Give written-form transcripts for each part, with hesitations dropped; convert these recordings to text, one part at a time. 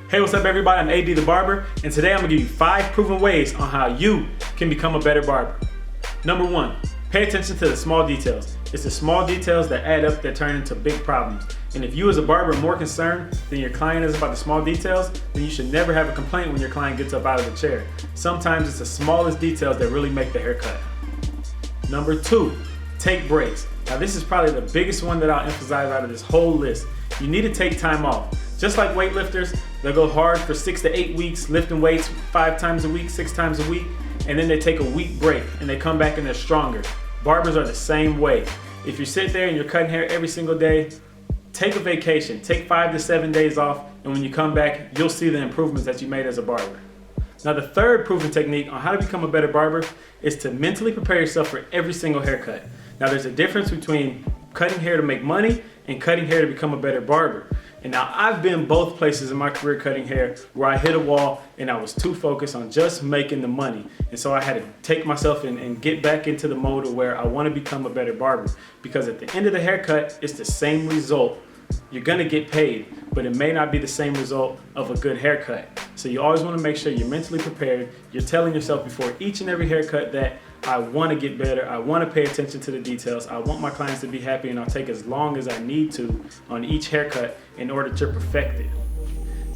Hey, what's up everybody? I'm AD the Barber, and today I'm gonna give you 5 proven ways on how you can become a better barber. Number 1, pay attention to the small details. It's the small details that add up that turn into big problems. And if you as a barber are more concerned than your client is about the small details, then you should never have a complaint when your client gets up out of the chair. Sometimes it's the smallest details that really make the haircut. Number 2, take breaks. Now this is probably the biggest one that I'll emphasize out of this whole list. You need to take time off. Just like weightlifters, they'll go hard for 6 to 8 weeks, lifting weights 5 times a week, 6 times a week, and then they take a week break and they come back and they're stronger. Barbers are the same way. If you sit there and you're cutting hair every single day, take a vacation, take 5 to 7 days off, and when you come back, you'll see the improvements that you made as a barber. Now the third proven technique on how to become a better barber is to mentally prepare yourself for every single haircut. Now there's a difference between cutting hair to make money and cutting hair to become a better barber. And now I've been both places in my career cutting hair where I hit a wall and I was too focused on just making the money. And so I had to take myself and get back into the mode of where I want to become a better barber. Because at the end of the haircut, it's the same result. You're gonna get paid, but it may not be the same result of a good haircut. So you always wanna make sure you're mentally prepared. You're telling yourself before each and every haircut that I wanna get better, I wanna pay attention to the details, I want my clients to be happy, and I'll take as long as I need to on each haircut in order to perfect it.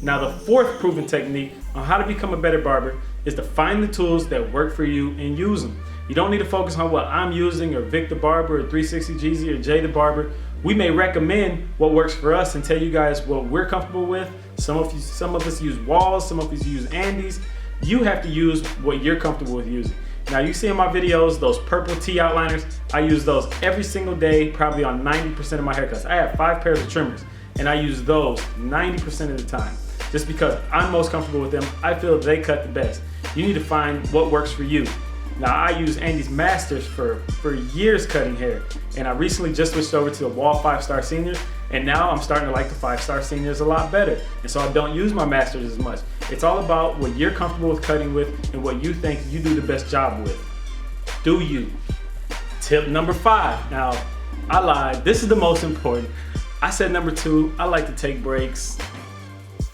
Now the fourth proven technique on how to become a better barber is to find the tools that work for you and use them. You don't need to focus on what I'm using or Vic the Barber or 360 GZ or Jay the Barber. We may recommend what works for us and tell you guys what we're comfortable with. Some of us use Walls, some of us use Andes. You have to use what you're comfortable with using. Now you see in my videos, those purple T outliners, I use those every single day, probably on 90% of my haircuts. I have 5 pairs of trimmers and I use those 90% of the time. Just because I'm most comfortable with them, I feel they cut the best. You need to find what works for you. Now I use Andes Masters for years cutting hair, and I recently just switched over to the Wall 5-star Seniors, and now I'm starting to like the 5-star Seniors a lot better, and so I don't use my Masters as much. It's all about what you're comfortable with cutting with and what you think you do the best job with. Do you. Tip number 5. Now, I lied. This is the most important. I said number 2. I like to take breaks.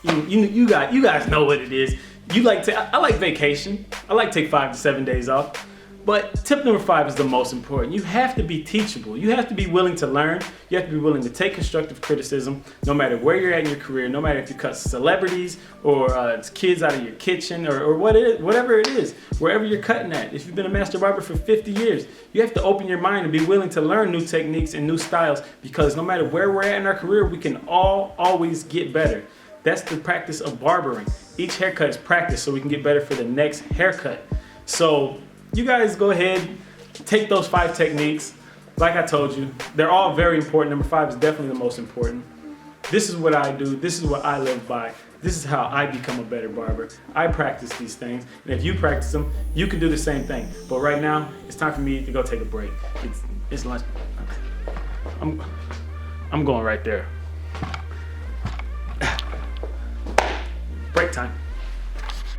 You guys know what it is. I like vacation. I like to take 5 to 7 days off. But tip number 5 is the most important. You have to be teachable. You have to be willing to learn. You have to be willing to take constructive criticism, no matter where you're at in your career, no matter if you cut celebrities or kids out of your kitchen or whatever it is, wherever you're cutting at. If you've been a master barber for 50 years, you have to open your mind and be willing to learn new techniques and new styles, because no matter where we're at in our career, we can always get better. That's the practice of barbering. Each haircut is practice so we can get better for the next haircut. So you guys go ahead, take those 5 techniques. Like I told you, they're all very important. Number 5 is definitely the most important. This is what I do. This is what I live by. This is how I become a better barber. I practice these things, and if you practice them, you can do the same thing. But right now, it's time for me to go take a break. It's lunch. I'm going right there. Break time.